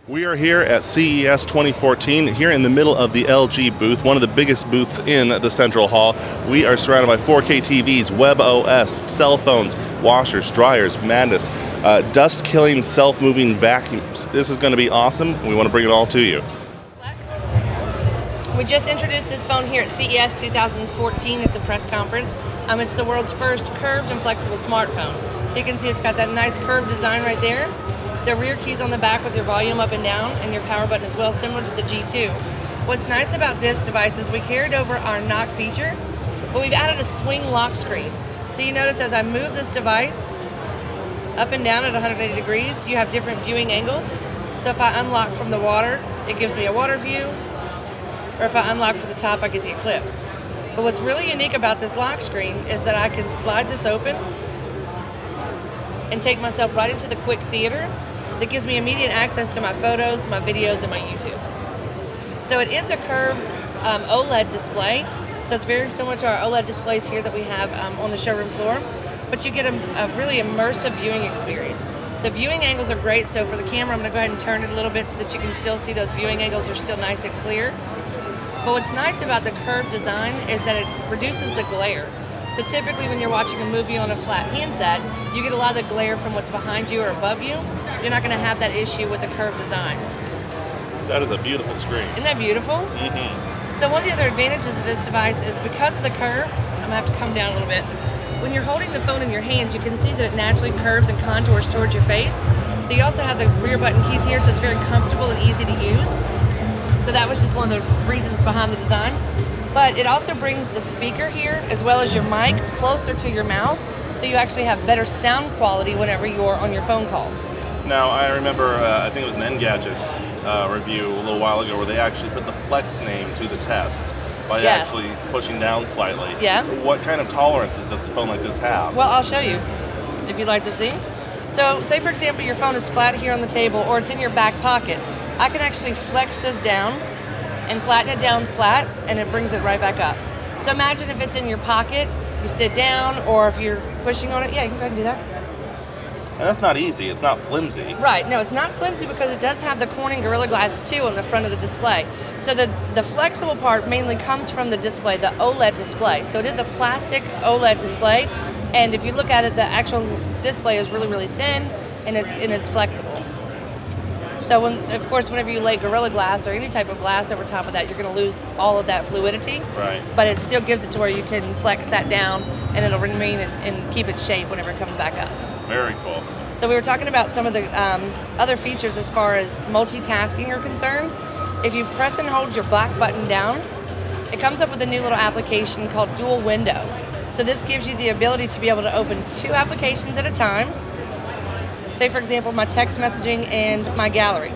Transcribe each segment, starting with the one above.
We are here at CES 2014, here in the middle of the LG booth, one of the biggest booths in the Central Hall. We are surrounded by 4K TVs, web OS, cell phones, washers, dryers, madness, dust-killing, self-moving vacuums. This is going to be awesome. We want to bring it all to you. We just introduced this phone here at CES 2014 at the press conference. It's the world's first curved and flexible smartphone. So you can see it's got that nice curved design right there. The rear keys on the back with your volume up and down, and your power button as well, similar to the G2. What's nice about this device is we carried over our knock feature, but we've added a swing lock screen. So you notice as I move this device up and down at 180 degrees, you have different viewing angles. So if I unlock from the water, it gives me a water view, or if I unlock from the top, I get the eclipse. But what's really unique about this lock screen is that I can slide this open and take myself right into the quick theater. That gives me immediate access to my photos, my videos, and my YouTube. So it is a curved OLED display. So it's very similar to our OLED displays here that we have on the showroom floor. But you get a really immersive viewing experience. The viewing angles are great. So for the camera, I'm going to go ahead and turn it a little bit so that you can still see those viewing angles are still nice and clear. But what's nice about the curved design is that it reduces the glare. So typically when you're watching a movie on a flat handset, you get a lot of the glare from what's behind you or above you. You're not going to have that issue with the curved design. That is a beautiful screen. Isn't that beautiful? Mm-hmm. So one of the other advantages of this device is because of the curve, I'm going to have to come down a little bit. When you're holding the phone in your hand, you can see that it naturally curves and contours towards your face. So you also have the rear button keys here, so it's very comfortable and easy to use. So that was just one of the reasons behind the design. But it also brings the speaker here, as well as your mic, closer to your mouth, so you actually have better sound quality whenever you're on your phone calls. Now, I remember, I think it was an Engadget review a little while ago where they actually put the Flex name to the test by actually pushing down slightly. Yeah. What kind of tolerances does a phone like this have? Well, I'll show you, if you'd like to see. So, say for example, your phone is flat here on the table, or it's in your back pocket. I can actually flex this down and flatten it down flat, and it brings it right back up. So imagine if it's in your pocket, you sit down, or if you're pushing on it, yeah, you can go ahead and do that. And that's not easy, it's not flimsy. Right, no, it's not flimsy because it does have the Corning Gorilla Glass 2 on the front of the display. So the flexible part mainly comes from the display, the OLED display. So it is a plastic OLED display, and if you look at it, the actual display is really, really thin, and it's flexible. So, of course, whenever you lay Gorilla Glass or any type of glass over top of that, you're going to lose all of that fluidity. Right. But it still gives it to where you can flex that down, and it'll remain and keep its shape whenever it comes back up. Very cool. So we were talking about some of the other features as far as multitasking are concerned. If you press and hold your black button down, it comes up with a new little application called Dual Window. So this gives you the ability to be able to open 2 applications at a time. Say, for example, my text messaging and my gallery.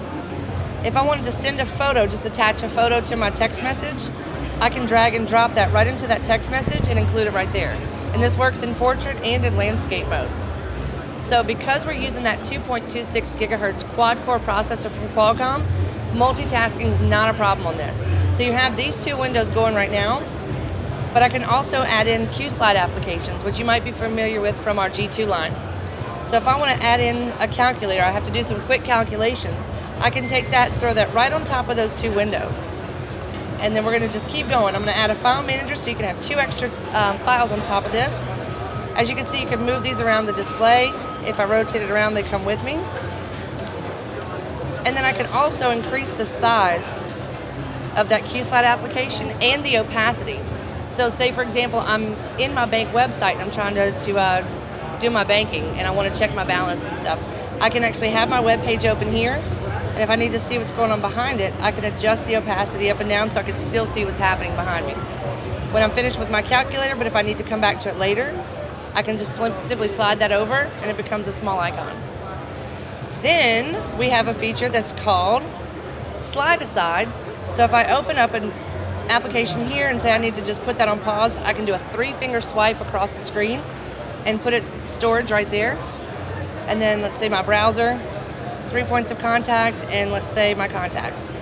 If I wanted to send a photo, just attach a photo to my text message, I can drag and drop that right into that text message and include it right there. And this works in portrait and in landscape mode. So because we're using that 2.26 gigahertz quad-core processor from Qualcomm, multitasking is not a problem on this. So you have these 2 windows going right now, but I can also add in Q-Slide applications, which you might be familiar with from our G2 line. So if I want to add in a calculator, I have to do some quick calculations. I can take that, throw that right on top of those 2 windows. And then we're going to just keep going. I'm going to add a file manager so you can have 2 extra files on top of this. As you can see, you can move these around the display. If I rotate it around, they come with me. And then I can also increase the size of that Q-Slide application and the opacity. So say, for example, I'm in my bank website and I'm trying to do my banking and I want to check my balance and stuff. I can actually have my web page open here, and if I need to see what's going on behind it, I can adjust the opacity up and down so I can still see what's happening behind me. When I'm finished with my calculator, but if I need to come back to it later, I can just simply slide that over and it becomes a small icon. Then we have a feature that's called Slide Aside. So if I open up an application here and say I need to just put that on pause, I can do a 3-finger swipe across the screen and put it storage right there. And then let's say my browser, 3 points of contact, and let's say my contacts.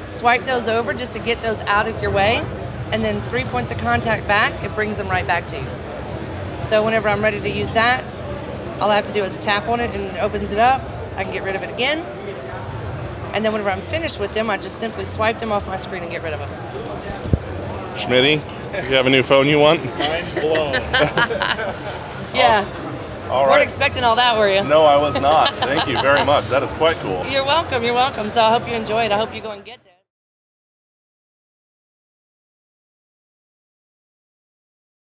Swipe those over just to get those out of your way, and then 3 points of contact back, it brings them right back to you. So whenever I'm ready to use that, all I have to do is tap on it and it opens it up. I can get rid of it again. And then whenever I'm finished with them, I just simply swipe them off my screen and get rid of them. Schmidty, you have a new phone you want? Mind blown. Yeah. All Weren't right. expecting all that, were you? No, I was not. Thank you very much. That is quite cool. You're welcome. You're welcome. So I hope you enjoy it. I hope you go and get them.